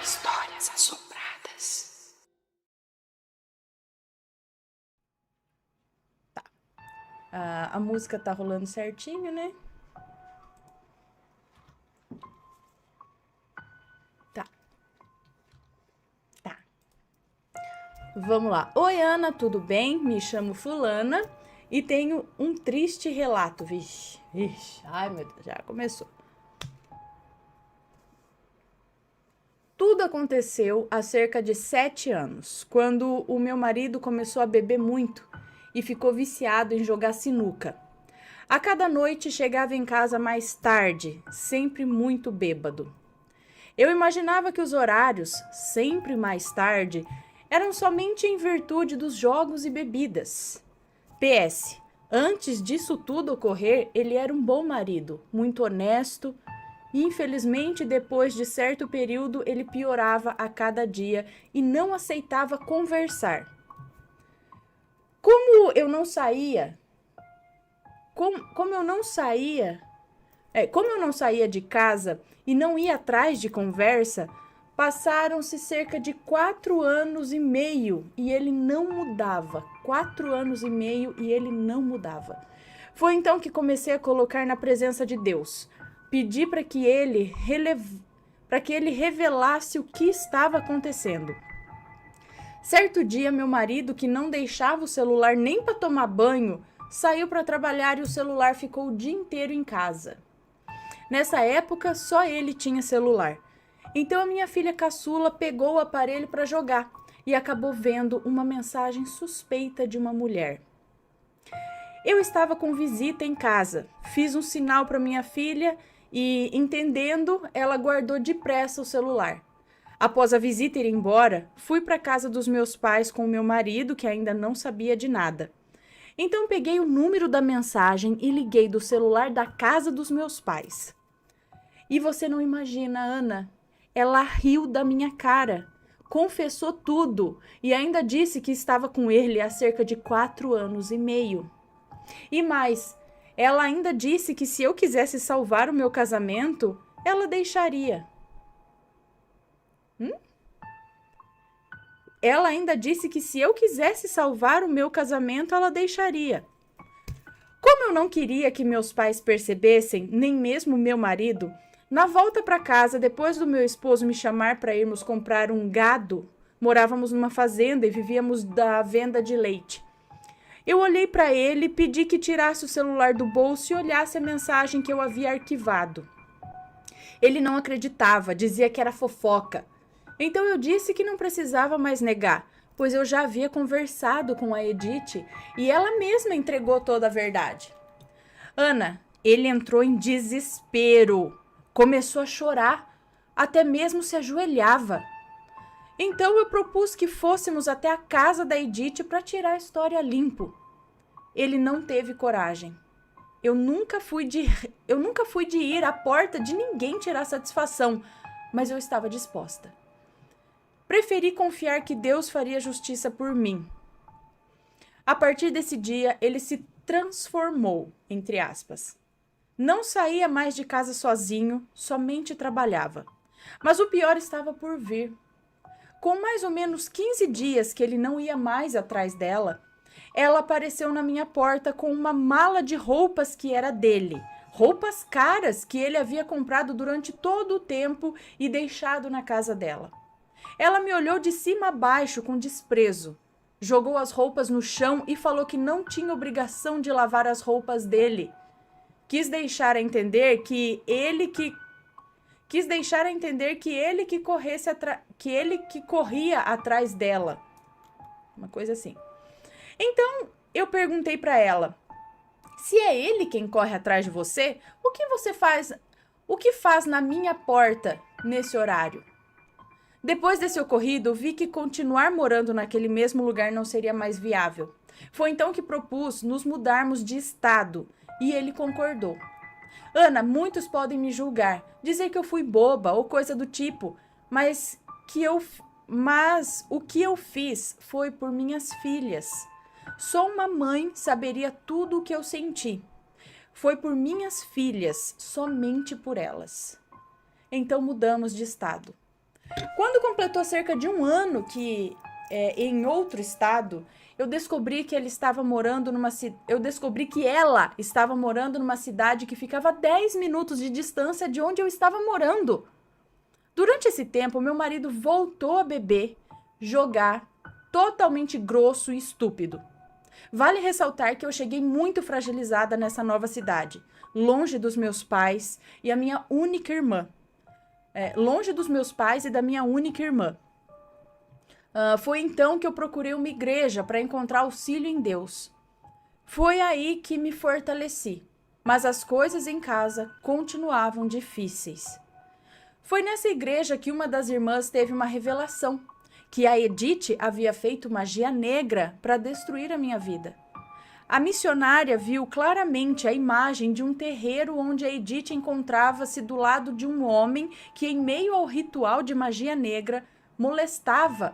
Histórias assombradas. A música tá rolando certinho, né? Tá, tá. Vamos lá. Oi, Ana, tudo bem? Me chamo Fulana e tenho um triste relato. Vixe, ai meu Deus, já começou. Tudo aconteceu há cerca de 7 anos, quando o meu marido começou a beber muito e ficou viciado em jogar sinuca. A cada noite chegava em casa mais tarde, sempre muito bêbado. Eu imaginava que os horários, sempre mais tarde, eram somente em virtude dos jogos e bebidas. PS. Antes disso tudo ocorrer, ele era um bom marido, muito honesto. E, infelizmente, depois de certo período, ele piorava a cada dia e não aceitava conversar. Como eu não saía, como eu não saía Como eu não saía de casa e não ia atrás de conversa, passaram-se cerca de 4 anos e meio e ele não mudava. 4 anos e meio e ele não mudava. Foi então que comecei a colocar na presença de Deus. Pedi para que ele revelasse o que estava acontecendo. Certo dia, meu marido, que não deixava o celular nem para tomar banho, saiu para trabalhar e o celular ficou o dia inteiro em casa. Nessa época, só ele tinha celular. Então a minha filha caçula pegou o aparelho para jogar e acabou vendo uma mensagem suspeita de uma mulher. Eu estava com visita em casa, fiz um sinal para minha filha e, entendendo, ela guardou depressa o celular. Após a visita ir embora, fui para a casa dos meus pais com o meu marido, que ainda não sabia de nada. Então peguei o número da mensagem e liguei do celular da casa dos meus pais. E você não imagina, Ana, ela riu da minha cara, confessou tudo e ainda disse que estava com ele há cerca de 4 anos e meio. E mais, ela ainda disse que se eu quisesse salvar o meu casamento, ela deixaria. Ela ainda disse que se eu quisesse salvar o meu casamento, ela deixaria. Como eu não queria que meus pais percebessem, nem mesmo meu marido, na volta para casa, depois do meu esposo me chamar para irmos comprar um gado, morávamos numa fazenda e vivíamos da venda de leite. Eu olhei para ele, pedi que tirasse o celular do bolso e olhasse a mensagem que eu havia arquivado. Ele não acreditava, dizia que era fofoca. Então eu disse que não precisava mais negar, pois eu já havia conversado com a Edith e ela mesma entregou toda a verdade. Ana, ele entrou em desespero. Começou a chorar, até mesmo se ajoelhava. Então eu propus que fôssemos até a casa da Edith para tirar a história limpo. Ele não teve coragem. Eu nunca fui de ir à porta de ninguém tirar satisfação, mas eu estava disposta. Preferi confiar que Deus faria justiça por mim. A partir desse dia, ele se transformou, entre aspas. Não saía mais de casa sozinho, somente trabalhava. Mas o pior estava por vir. Com mais ou menos 15 dias que ele não ia mais atrás dela, ela apareceu na minha porta com uma mala de roupas que era dele. Roupas caras que ele havia comprado durante todo o tempo e deixado na casa dela. Ela me olhou de cima a baixo com desprezo. Jogou as roupas no chão e falou que não tinha obrigação de lavar as roupas dele. Quis deixar a entender que ele que corria atrás dela. Uma coisa assim. Então, eu perguntei para ela: "Se é ele quem corre atrás de você, o que você faz? O que faz na minha porta nesse horário?" Depois desse ocorrido, vi que continuar morando naquele mesmo lugar não seria mais viável. Foi então que propus nos mudarmos de estado e ele concordou. Ana, muitos podem me julgar, dizer que eu fui boba ou coisa do tipo, mas o que eu fiz foi por minhas filhas. Só uma mãe saberia tudo o que eu senti. Foi por minhas filhas, somente por elas. Então mudamos de estado. Quando completou cerca de um ano que em outro estado, eu descobri que ela estava morando numa cidade que ficava a 10 minutos de distância de onde eu estava morando. Durante esse tempo, meu marido voltou a beber, jogar, totalmente grosso e estúpido. Vale ressaltar que eu cheguei muito fragilizada nessa nova cidade, longe dos meus pais e a minha única irmã. Longe dos meus pais e da minha única irmã. Foi então que eu procurei uma igreja para encontrar auxílio em Deus. Foi aí que me fortaleci, mas as coisas em casa continuavam difíceis. Foi nessa igreja que uma das irmãs teve uma revelação, que a Edith havia feito magia negra para destruir a minha vida. A missionária viu claramente a imagem de um terreiro onde a Edith encontrava-se do lado de um homem que, em meio ao ritual de magia negra, molestava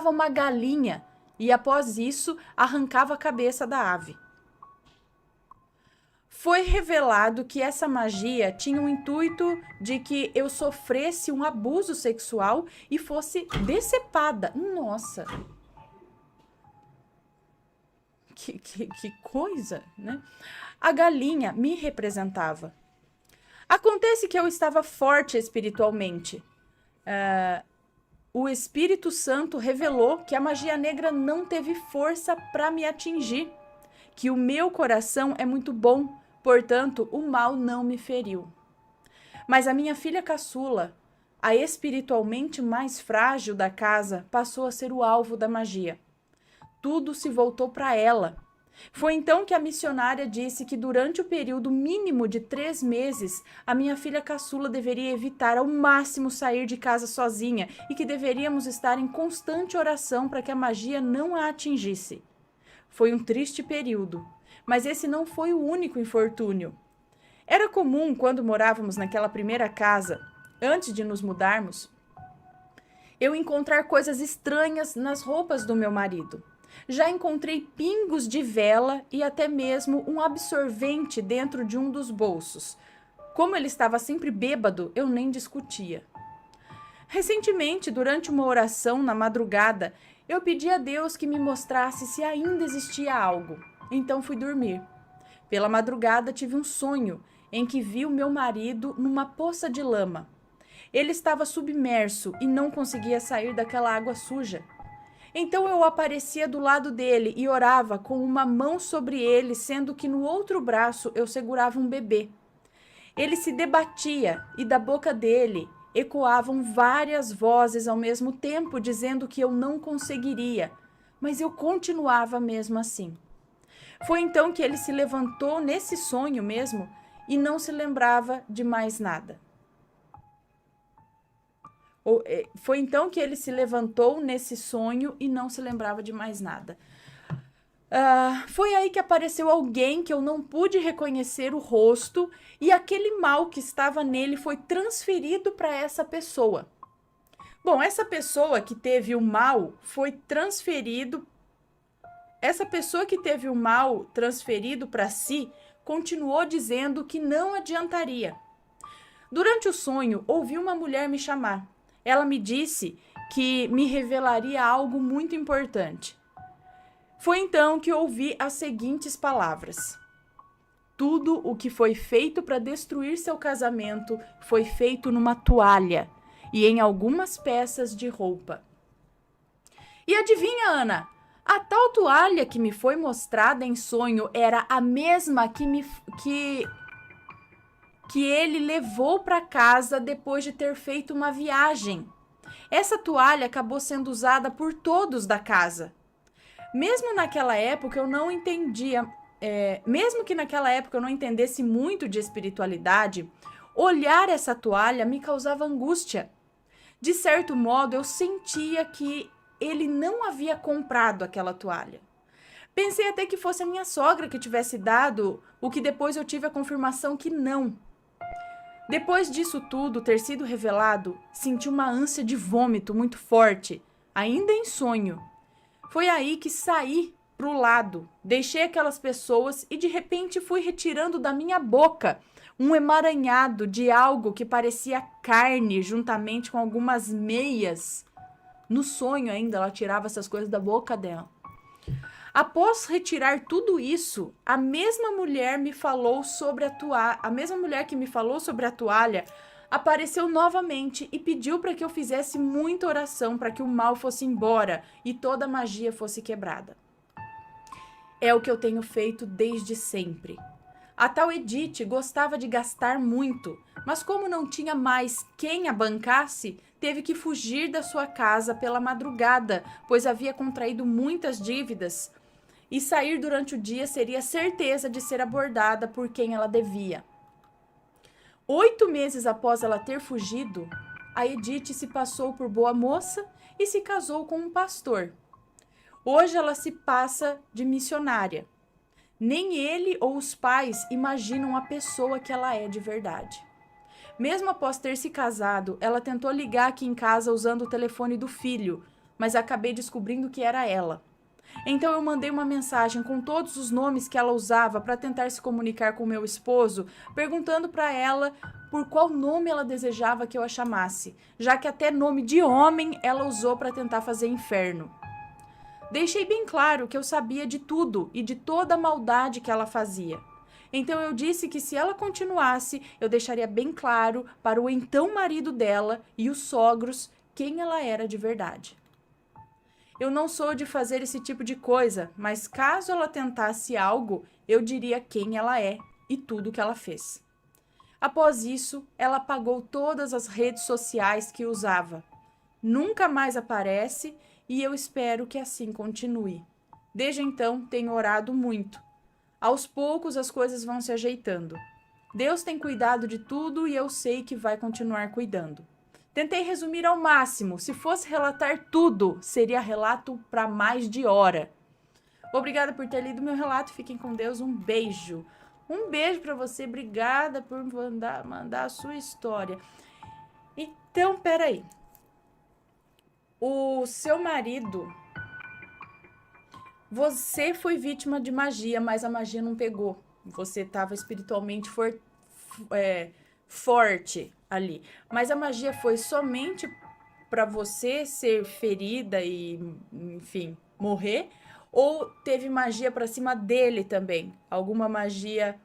uma galinha e, após isso, arrancava a cabeça da ave. Foi revelado que essa magia tinha o intuito de que eu sofresse um abuso sexual e fosse decepada. Nossa! Que coisa, né? A galinha me representava. Acontece que eu estava forte espiritualmente. O Espírito Santo revelou que a magia negra não teve força para me atingir, que o meu coração é muito bom, portanto, o mal não me feriu. Mas a minha filha caçula, a espiritualmente mais frágil da casa, passou a ser o alvo da magia. Tudo se voltou para ela. Foi então que a missionária disse que durante o período mínimo de 3 meses, a minha filha caçula deveria evitar ao máximo sair de casa sozinha e que deveríamos estar em constante oração para que a magia não a atingisse. Foi um triste período, mas esse não foi o único infortúnio. Era comum, quando morávamos naquela primeira casa, antes de nos mudarmos, eu encontrar coisas estranhas nas roupas do meu marido. Já encontrei pingos de vela e até mesmo um absorvente dentro de um dos bolsos. Como ele estava sempre bêbado, eu nem discutia. Recentemente, durante uma oração na madrugada, eu pedi a Deus que me mostrasse se ainda existia algo. Então fui dormir. Pela madrugada tive um sonho em que vi o meu marido numa poça de lama. Ele estava submerso e não conseguia sair daquela água suja. Então eu aparecia do lado dele e orava com uma mão sobre ele, sendo que no outro braço eu segurava um bebê. Ele se debatia e da boca dele ecoavam várias vozes ao mesmo tempo, dizendo que eu não conseguiria, mas eu continuava mesmo assim. Foi então que ele se levantou nesse sonho mesmo e não se lembrava de mais nada. Foi então que ele se levantou nesse sonho e não se lembrava de mais nada. Foi aí que apareceu alguém que eu não pude reconhecer o rosto e aquele mal que estava nele foi transferido para essa pessoa. Bom, essa pessoa que teve o mal foi transferido. Essa pessoa que teve o mal transferido para si continuou dizendo que não adiantaria. Durante o sonho, ouvi uma mulher me chamar. Ela me disse que me revelaria algo muito importante. Foi então que ouvi as seguintes palavras: tudo o que foi feito para destruir seu casamento foi feito numa toalha e em algumas peças de roupa. E adivinha, Ana? A tal toalha que me foi mostrada em sonho era a mesma que ele levou para casa depois de ter feito uma viagem. Essa toalha acabou sendo usada por todos da casa. Mesmo que naquela época eu não entendesse muito de espiritualidade, olhar essa toalha me causava angústia. De certo modo, eu sentia que ele não havia comprado aquela toalha. Pensei até que fosse a minha sogra que tivesse dado, o que depois eu tive a confirmação que não. Depois disso tudo ter sido revelado, senti uma ânsia de vômito muito forte, ainda em sonho. Foi aí que saí pro lado, deixei aquelas pessoas e de repente fui retirando da minha boca um emaranhado de algo que parecia carne, juntamente com algumas meias. No sonho ainda, ela tirava essas coisas da boca dela. Após retirar tudo isso, a mesma mulher que me falou sobre a toalha apareceu novamente e pediu para que eu fizesse muita oração para que o mal fosse embora e toda a magia fosse quebrada. É o que eu tenho feito desde sempre. A tal Edith gostava de gastar muito, mas como não tinha mais quem a bancasse, teve que fugir da sua casa pela madrugada, pois havia contraído muitas dívidas, e sair durante o dia seria certeza de ser abordada por quem ela devia. 8 meses após ela ter fugido, a Edith se passou por boa moça e se casou com um pastor. Hoje ela se passa de missionária. Nem ele ou os pais imaginam a pessoa que ela é de verdade. Mesmo após ter se casado, ela tentou ligar aqui em casa usando o telefone do filho, mas acabei descobrindo que era ela. Então eu mandei uma mensagem com todos os nomes que ela usava para tentar se comunicar com meu esposo, perguntando para ela por qual nome ela desejava que eu a chamasse, já que até nome de homem ela usou para tentar fazer inferno. Deixei bem claro que eu sabia de tudo e de toda a maldade que ela fazia. Então eu disse que se ela continuasse, eu deixaria bem claro para o então marido dela e os sogros quem ela era de verdade. Eu não sou de fazer esse tipo de coisa, mas caso ela tentasse algo, eu diria quem ela é e tudo que ela fez. Após isso, ela apagou todas as redes sociais que usava. Nunca mais aparece e eu espero que assim continue. Desde então, tenho orado muito. Aos poucos as coisas vão se ajeitando. Deus tem cuidado de tudo e eu sei que vai continuar cuidando. Tentei resumir ao máximo. Se fosse relatar tudo, seria relato para mais de hora. Obrigada por ter lido meu relato. Fiquem com Deus. Um beijo. Um beijo para você. Obrigada por mandar a sua história. Então, peraí. O seu marido... Você foi vítima de magia, mas a magia não pegou. Você estava espiritualmente forte ali. Mas a magia foi somente para você ser ferida e, enfim, morrer? Ou teve magia para cima dele também? Alguma magia,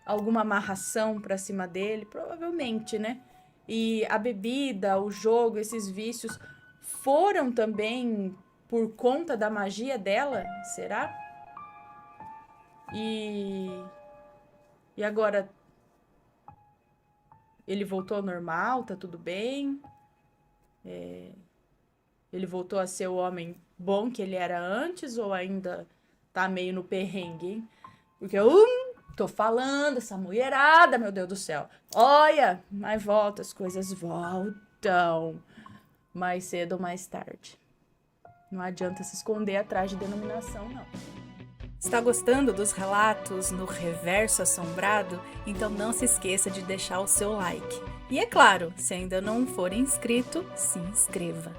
alguma amarração para cima dele? Provavelmente, né? E a bebida, o jogo, esses vícios foram também por conta da magia dela? Será? E agora... Ele voltou ao normal, tá tudo bem? Ele voltou a ser o homem bom que ele era antes ou ainda tá meio no perrengue, hein? Porque eu tô falando, essa mulherada, meu Deus do céu. Olha, mas volta, as coisas voltam mais cedo ou mais tarde. Não adianta se esconder atrás de denominação, não. Está gostando dos relatos no Reverso Assombrado? Então não se esqueça de deixar o seu like. E é claro, se ainda não for inscrito, se inscreva.